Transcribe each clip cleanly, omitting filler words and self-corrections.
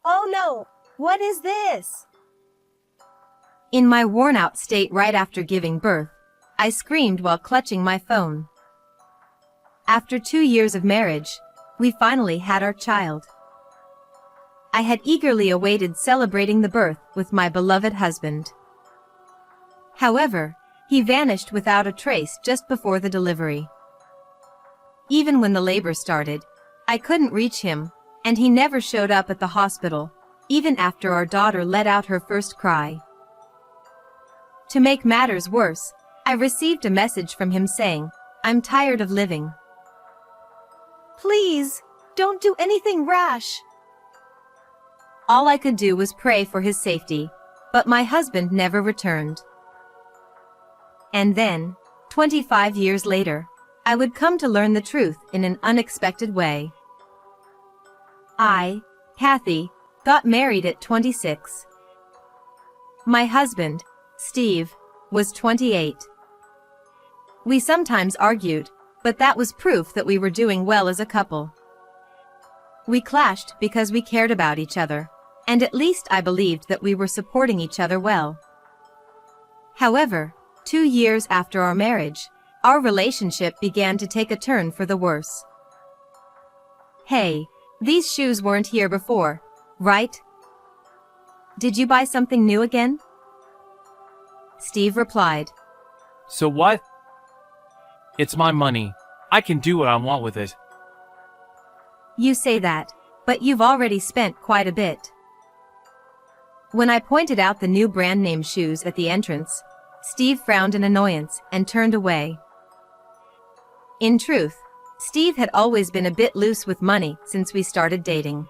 Oh no! What is this? In my worn-out state right after giving birth, I screamed while clutching my phone. After 2 years of marriage, we finally had our child. I had eagerly awaited celebrating the birth with my beloved husband. However, he vanished without a trace just before the delivery. Even when the labor started, I couldn't reach him, and he never showed up at the hospital, even after our daughter let out her first cry. To make matters worse, I received a message from him saying, "I'm tired of living. Please, don't do anything rash." All I could do was pray for his safety, but my husband never returned. And then, 25 years later, I would come to learn the truth in an unexpected way. I, Kathy, got married at 26. My husband, Steve, was 28. We sometimes argued, but that was proof that we were doing well as a couple. We clashed because we cared about each other, and at least I believed that we were supporting each other well. However, 2 years after our marriage, our relationship began to take a turn for the worse. "Hey, these shoes weren't here before, right? Did you buy something new again?" Steve replied. So what? It's my money. I can do what I want with it. "You say that, but you've already spent quite a bit." When I pointed out the new brand name shoes at the entrance, Steve frowned in annoyance and turned away. In truth, Steve had always been a bit loose with money since we started dating.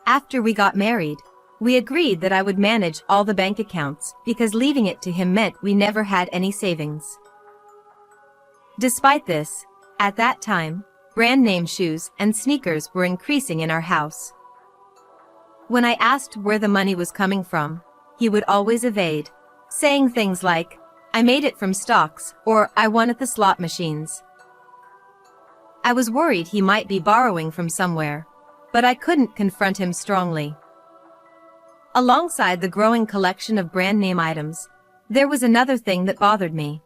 After we got married, we agreed that I would manage all the bank accounts because leaving it to him meant we never had any savings. Despite this, at that time, brand name shoes and sneakers were increasing in our house. When I asked where the money was coming from, he would always evade, saying things like, "I made it from stocks," or "I won at the slot machines." I was worried he might be borrowing from somewhere, but I couldn't confront him strongly. Alongside the growing collection of brand name items, there was another thing that bothered me.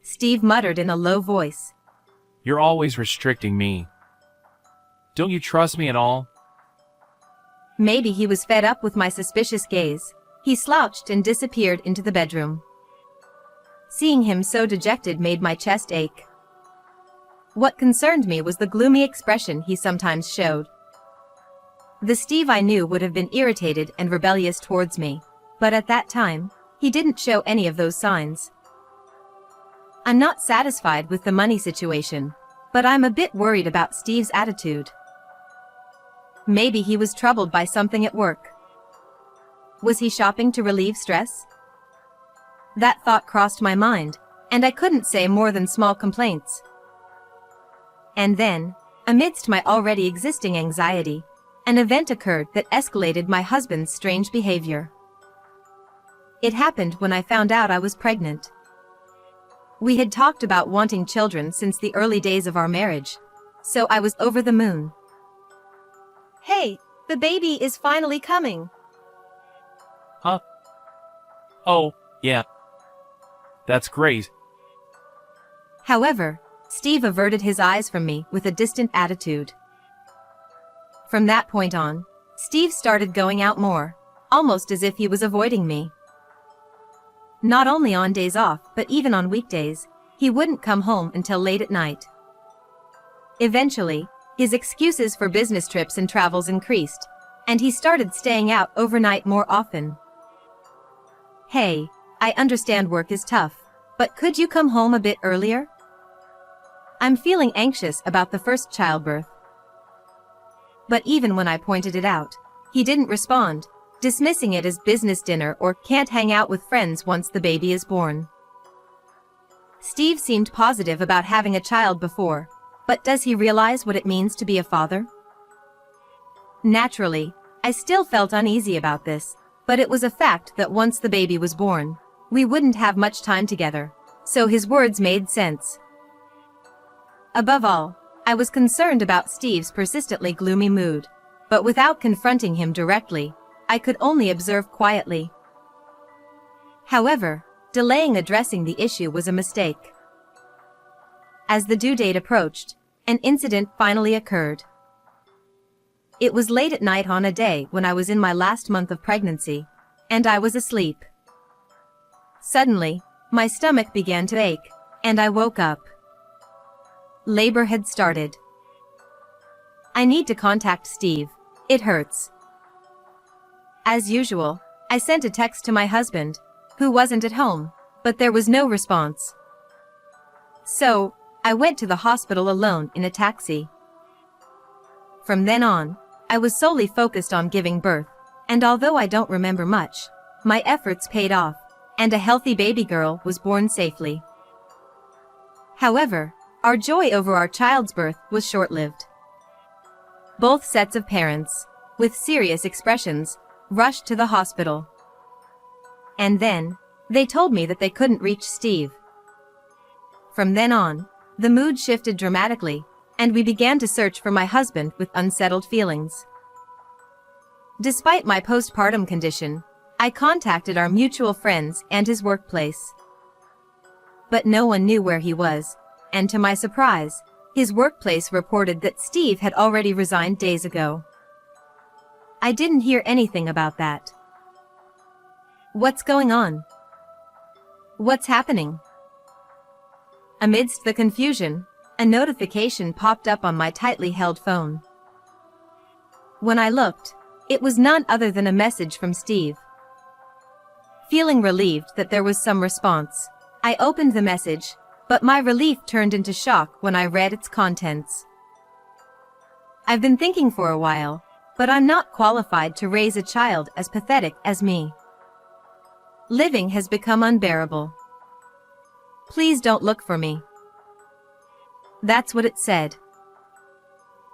Steve muttered in a low voice. You're always restricting me. Don't you trust me at all? Maybe he was fed up with my suspicious gaze. He slouched and disappeared into the bedroom. Seeing him so dejected made my chest ache. What concerned me was the gloomy expression he sometimes showed. The Steve I knew would have been irritated and rebellious towards me, but at that time, he didn't show any of those signs. I'm not satisfied with the money situation, but I'm a bit worried about Steve's attitude. Maybe he was troubled by something at work. Was he shopping to relieve stress? That thought crossed my mind, and I couldn't say more than small complaints. And then, amidst my already existing anxiety, an event occurred that escalated my husband's strange behavior. It happened when I found out I was pregnant. We had talked about wanting children since the early days of our marriage, so I was over the moon. "Hey, the baby is finally coming." Huh? Oh, yeah. That's great. However, Steve averted his eyes from me with a distant attitude. From that point on, Steve started going out more, almost as if he was avoiding me. Not only on days off, but even on weekdays, he wouldn't come home until late at night. Eventually, his excuses for business trips and travels increased, and he started staying out overnight more often. "Hey, I understand work is tough, but could you come home a bit earlier? I'm feeling anxious about the first childbirth." But even when I pointed it out, he didn't respond, dismissing it as business dinner or can't hang out with friends once the baby is born. Steve seemed positive about having a child before, but does he realize what it means to be a father? Naturally, I still felt uneasy about this, but it was a fact that once the baby was born, we wouldn't have much time together, so his words made sense. Above all, I was concerned about Steve's persistently gloomy mood, but without confronting him directly, I could only observe quietly. However, delaying addressing the issue was a mistake. As the due date approached, an incident finally occurred. It was late at night on a day when I was in my last month of pregnancy, and I was asleep. Suddenly, my stomach began to ache, and I woke up. Labor had started. I need to contact Steve. It hurts. As usual, I sent a text to my husband, who wasn't at home, but there was no response. So, I went to the hospital alone in a taxi. From then on, I was solely focused on giving birth, and although I don't remember much, my efforts paid off, and a healthy baby girl was born safely. However, our joy over our child's birth was short-lived. Both sets of parents, with serious expressions, rushed to the hospital. And then, they told me that they couldn't reach Steve. From then on, the mood shifted dramatically, and we began to search for my husband with unsettled feelings. Despite my postpartum condition, I contacted our mutual friends and his workplace. But no one knew where he was, and to my surprise, his workplace reported that Steve had already resigned days ago. I didn't hear anything about that. What's going on? What's happening? Amidst the confusion, a notification popped up on my tightly held phone. When I looked, it was none other than a message from Steve. Feeling relieved that there was some response, I opened the message, but my relief turned into shock when I read its contents. I've been thinking for a while, but I'm not qualified to raise a child as pathetic as me. Living has become unbearable. Please don't look for me. That's what it said.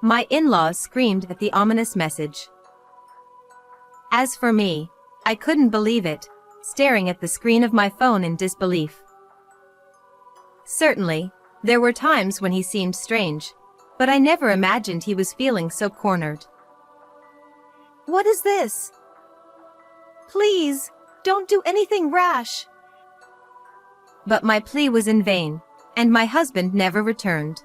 My in-laws screamed at the ominous message. As for me, I couldn't believe it, staring at the screen of my phone in disbelief. Certainly, there were times when he seemed strange, but I never imagined he was feeling so cornered. What is this? Please, don't do anything rash. But my plea was in vain, and my husband never returned.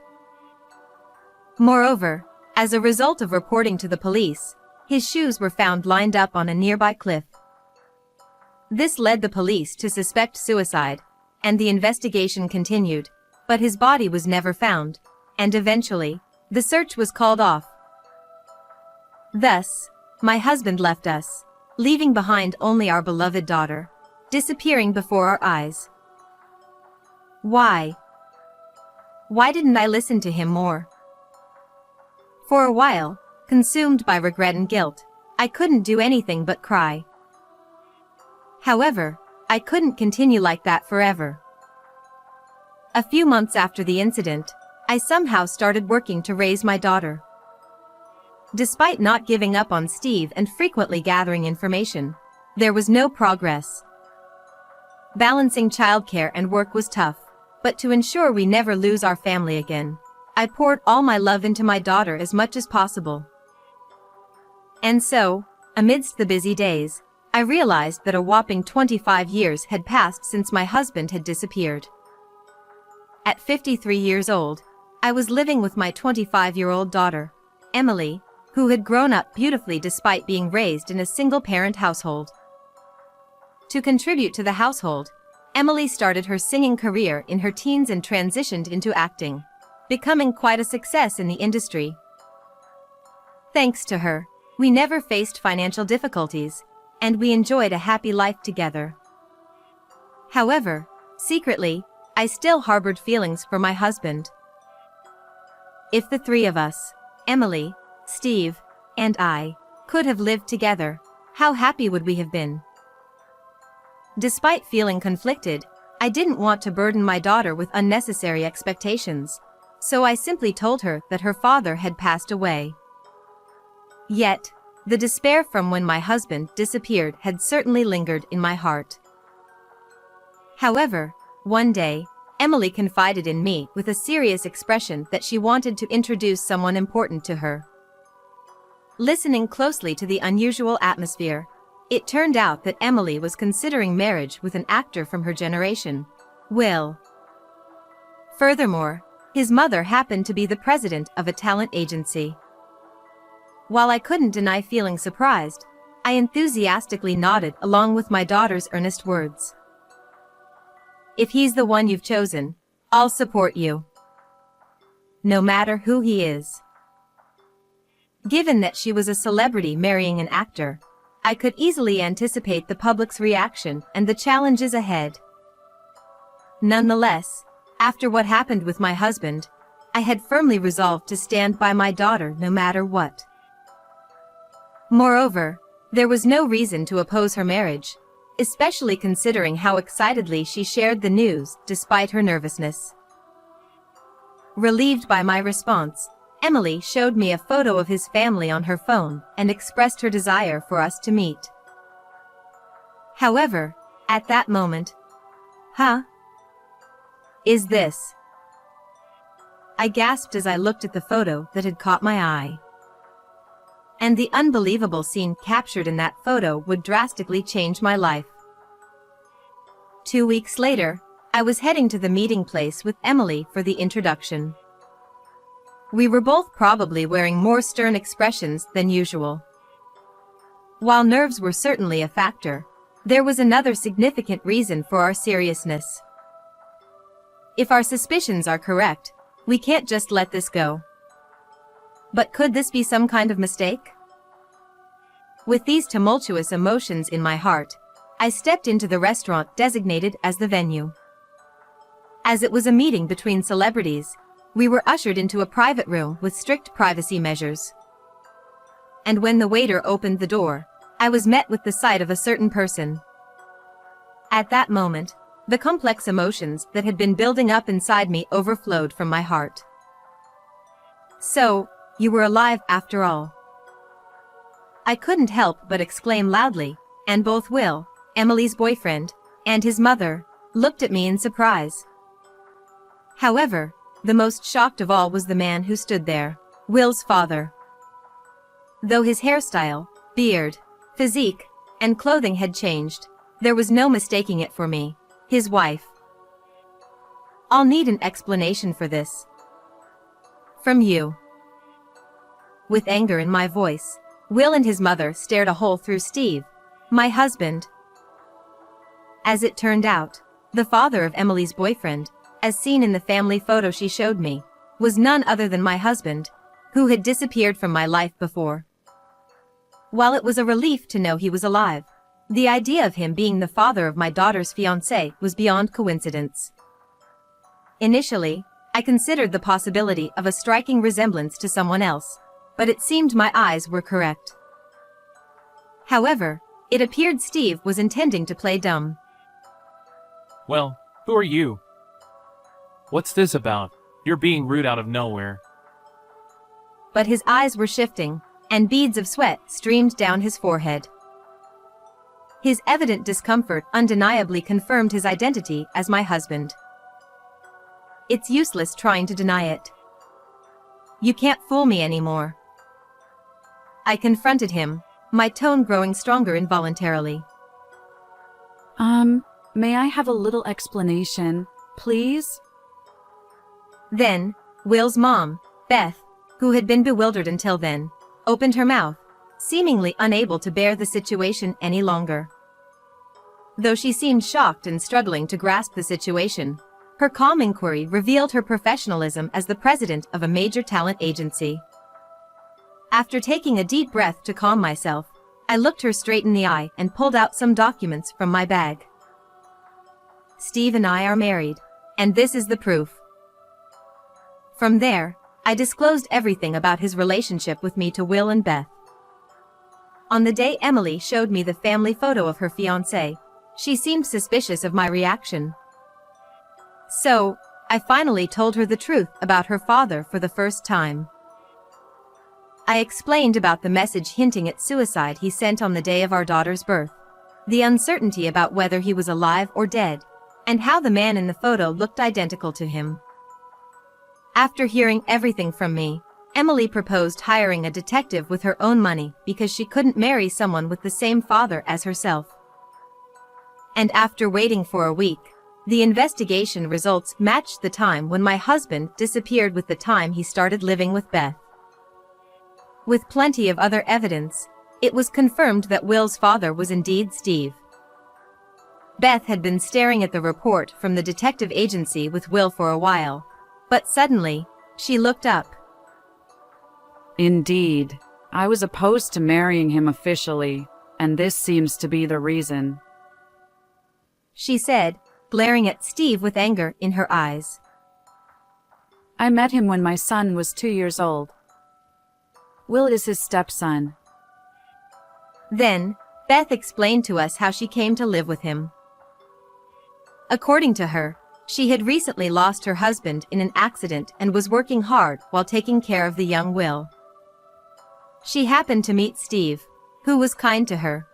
Moreover, as a result of reporting to the police, his shoes were found lined up on a nearby cliff. This led the police to suspect suicide, and the investigation continued, but his body was never found, and eventually, the search was called off. Thus, my husband left us, leaving behind only our beloved daughter, disappearing before our eyes. Why? Why didn't I listen to him more? For a while, consumed by regret and guilt, I couldn't do anything but cry. However, I couldn't continue like that forever. A few months after the incident, I somehow started working to raise my daughter. Despite not giving up on Steve and frequently gathering information, there was no progress. Balancing childcare and work was tough, but to ensure we never lose our family again, I poured all my love into my daughter as much as possible. And so, amidst the busy days, I realized that a whopping 25 years had passed since my husband had disappeared. At 53 years old, I was living with my 25-year-old daughter, Emily, who had grown up beautifully despite being raised in a single-parent household. To contribute to the household, Emily started her singing career in her teens and transitioned into acting, becoming quite a success in the industry. Thanks to her, we never faced financial difficulties, and we enjoyed a happy life together. However, secretly, I still harbored feelings for my husband. If the three of us, Emily, Steve, and I, could have lived together, how happy would we have been? Despite feeling conflicted, I didn't want to burden my daughter with unnecessary expectations, so I simply told her that her father had passed away. Yet, the despair from when my husband disappeared had certainly lingered in my heart. However, one day, Emily confided in me with a serious expression that she wanted to introduce someone important to her. Listening closely to the unusual atmosphere, it turned out that Emily was considering marriage with an actor from her generation, Will. Furthermore, his mother happened to be the president of a talent agency. While I couldn't deny feeling surprised, I enthusiastically nodded along with my daughter's earnest words. If he's the one you've chosen, I'll support you. No matter who he is. Given that she was a celebrity marrying an actor, I could easily anticipate the public's reaction and the challenges ahead. Nonetheless, after what happened with my husband, I had firmly resolved to stand by my daughter no matter what. Moreover, there was no reason to oppose her marriage, especially considering how excitedly she shared the news despite her nervousness. Relieved by my response, Emily showed me a photo of his family on her phone and expressed her desire for us to meet. However, at that moment, Is this? I gasped as I looked at the photo that had caught my eye. And the unbelievable scene captured in that photo would drastically change my life. 2 weeks later, I was heading to the meeting place with Emily for the introduction. We were both probably wearing more stern expressions than usual. While nerves were certainly a factor, there was another significant reason for our seriousness. If our suspicions are correct, we can't just let this go. But could this be some kind of mistake? With these tumultuous emotions in my heart, I stepped into the restaurant designated as the venue. As it was a meeting between celebrities, we were ushered into a private room with strict privacy measures. And when the waiter opened the door, I was met with the sight of a certain person. At that moment, the complex emotions that had been building up inside me overflowed from my heart. So, you were alive after all. I couldn't help but exclaim loudly, and both Will, Emily's boyfriend, and his mother, looked at me in surprise. However, the most shocked of all was the man who stood there, Will's father. Though his hairstyle, beard, physique, and clothing had changed, there was no mistaking it for me, his wife. I'll need an explanation for this. From you. With anger in my voice, Will and his mother stared a hole through Steve, my husband. As it turned out, the father of Emily's boyfriend, as seen in the family photo she showed me, was none other than my husband, who had disappeared from my life before. While it was a relief to know he was alive, the idea of him being the father of my daughter's fiancé was beyond coincidence. Initially, I considered the possibility of a striking resemblance to someone else, but it seemed my eyes were correct. However, it appeared Steve was intending to play dumb. Well, who are you? What's this about? You're being rude out of nowhere. But his eyes were shifting, and beads of sweat streamed down his forehead. His evident discomfort undeniably confirmed his identity as my husband. It's useless trying to deny it. You can't fool me anymore. I confronted him, my tone growing stronger involuntarily. May I have a little explanation, please? Then, Will's mom, Beth, who had been bewildered until then, opened her mouth, seemingly unable to bear the situation any longer. Though she seemed shocked and struggling to grasp the situation, her calm inquiry revealed her professionalism as the president of a major talent agency. After taking a deep breath to calm myself, I looked her straight in the eye and pulled out some documents from my bag. Steve and I are married, and this is the proof. From there, I disclosed everything about his relationship with me to Will and Beth. On the day Emily showed me the family photo of her fiancé, she seemed suspicious of my reaction. So, I finally told her the truth about her father for the first time. I explained about the message hinting at suicide he sent on the day of our daughter's birth, the uncertainty about whether he was alive or dead, and how the man in the photo looked identical to him. After hearing everything from me, Emily proposed hiring a detective with her own money because she couldn't marry someone with the same father as herself. And after waiting for a week, the investigation results matched the time when my husband disappeared with the time he started living with Beth. With plenty of other evidence, it was confirmed that Will's father was indeed Steve. Beth had been staring at the report from the detective agency with Will for a while, but suddenly, she looked up. Indeed. I was opposed to marrying him officially, and this seems to be the reason. She said, glaring at Steve with anger in her eyes. I met him when my son was 2 years old. Will is his stepson. Then, Beth explained to us how she came to live with him. According to her, she had recently lost her husband in an accident and was working hard while taking care of the young Will. She happened to meet Steve, who was kind to her.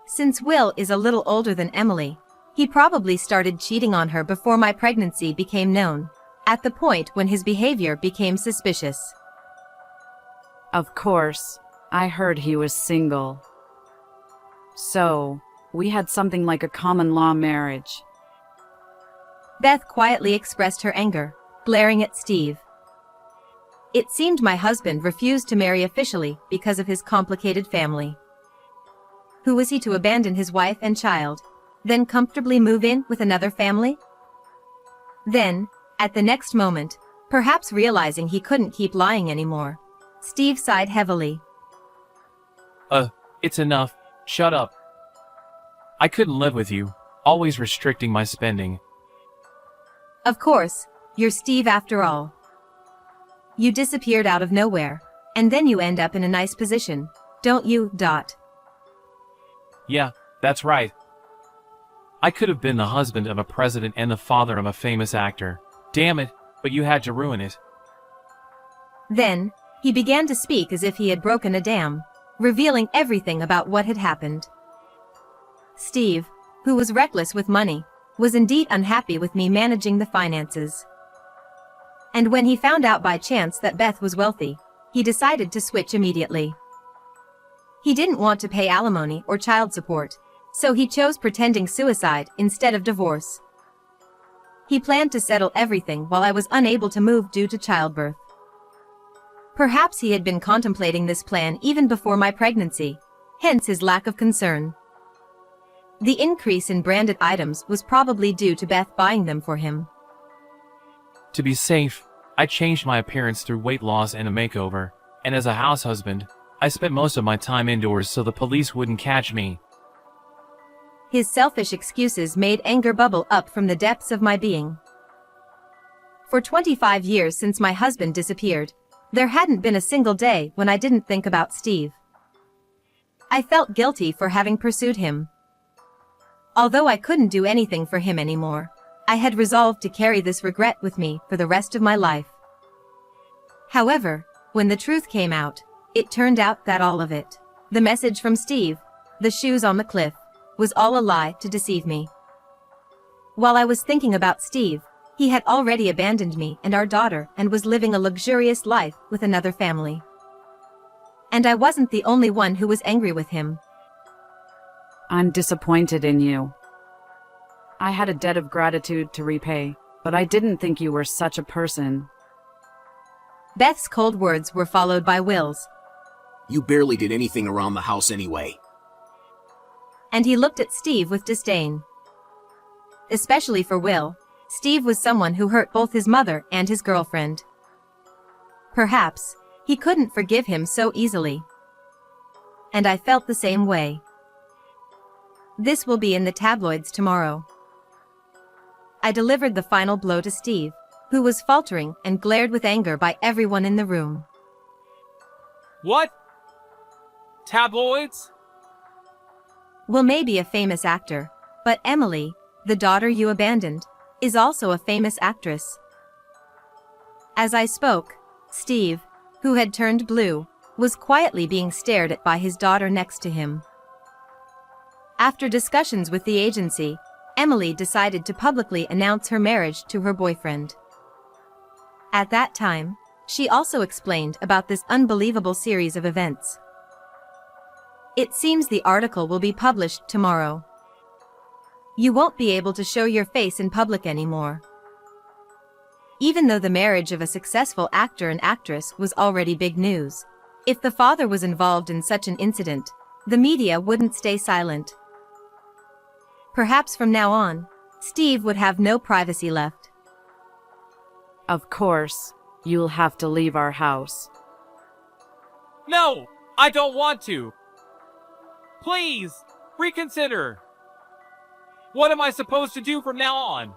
Since Will is a little older than Emily, he probably started cheating on her before my pregnancy became known, at the point when his behavior became suspicious. Of course, I heard he was single. So, we had something like a common law marriage. Beth quietly expressed her anger, glaring at Steve. It seemed my husband refused to marry officially because of his complicated family. Who was he to abandon his wife and child, then comfortably move in with another family? Then, at the next moment, perhaps realizing he couldn't keep lying anymore, Steve sighed heavily. It's enough. Shut up. I couldn't live with you, always restricting my spending. Of course, you're Steve after all. You disappeared out of nowhere, and then you end up in a nice position, don't you, Dot? Yeah, that's right. I could have been the husband of a president and the father of a famous actor. Damn it, but you had to ruin it. Then, he began to speak as if he had broken a dam, revealing everything about what had happened. Steve, who was reckless with money, was indeed unhappy with me managing the finances. And when he found out by chance that Beth was wealthy, he decided to switch immediately. He didn't want to pay alimony or child support, so he chose pretending suicide instead of divorce. He planned to settle everything while I was unable to move due to childbirth. Perhaps he had been contemplating this plan even before my pregnancy, hence his lack of concern. The increase in branded items was probably due to Beth buying them for him. To be safe, I changed my appearance through weight loss and a makeover, and as a house husband, I spent most of my time indoors so the police wouldn't catch me. His selfish excuses made anger bubble up from the depths of my being. For 25 years since my husband disappeared, there hadn't been a single day when I didn't think about Steve. I felt guilty for having pursued him. Although I couldn't do anything for him anymore, I had resolved to carry this regret with me for the rest of my life. However, when the truth came out, it turned out that all of it, the message from Steve, the shoes on the cliff, was all a lie to deceive me. While I was thinking about Steve, he had already abandoned me and our daughter and was living a luxurious life with another family. And I wasn't the only one who was angry with him. I'm disappointed in you. I had a debt of gratitude to repay, but I didn't think you were such a person. Beth's cold words were followed by Will's. You barely did anything around the house anyway. And he looked at Steve with disdain. Especially for Will, Steve was someone who hurt both his mother and his girlfriend. Perhaps, he couldn't forgive him so easily. And I felt the same way. This will be in the tabloids tomorrow. I delivered the final blow to Steve, who was faltering and glared with anger by everyone in the room. What? Tabloids? Will may be a famous actor, but Emily, the daughter you abandoned, is also a famous actress. As I spoke, Steve, who had turned blue, was quietly being stared at by his daughter next to him. After discussions with the agency, Emily decided to publicly announce her marriage to her boyfriend. At that time, She also explained about this unbelievable series of events. It seems the article will be published tomorrow. You won't be able to show your face in public anymore. Even though the marriage of a successful actor and actress was already big news, if the father was involved in such an incident, the media wouldn't stay silent. Perhaps from now on, Steve would have no privacy left. Of course, you'll have to leave our house. No, I don't want to. Please, reconsider. What am I supposed to do from now on?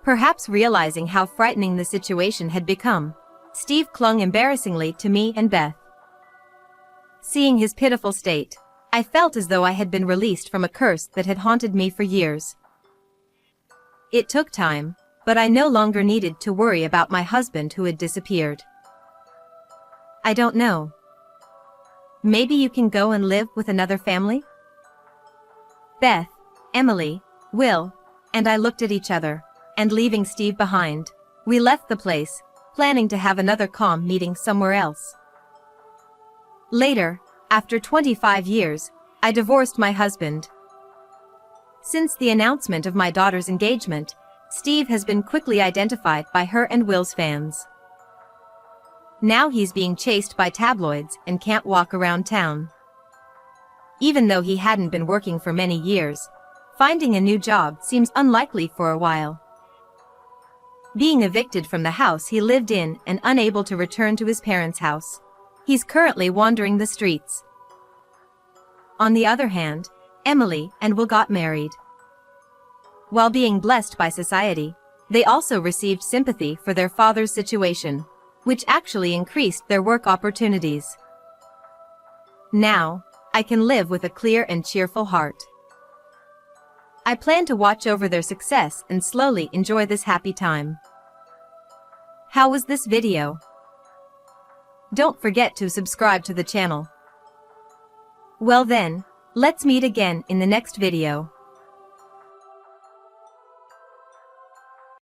Perhaps realizing how frightening the situation had become, Steve clung embarrassingly to me and Beth. Seeing his pitiful state, I felt as though I had been released from a curse that had haunted me for years. It took time, but I no longer needed to worry about my husband who had disappeared. I don't know. Maybe you can go and live with another family? Beth, Emily, Will, and I looked at each other, and leaving Steve behind, we left the place, planning to have another calm meeting somewhere else. Later, after 25 years, I divorced my husband. Since the announcement of my daughter's engagement, Steve has been quickly identified by her and Will's fans. Now he's being chased by tabloids and can't walk around town. Even though he hadn't been working for many years, finding a new job seems unlikely for a while. Being evicted from the house he lived in and unable to return to his parents' house, he's currently wandering the streets. On the other hand, Emily and Will got married. While being blessed by society, they also received sympathy for their father's situation, which actually increased their work opportunities. Now, I can live with a clear and cheerful heart. I plan to watch over their success and slowly enjoy this happy time. How was this video? Don't forget to subscribe to the channel. Well then, let's meet again in the next video.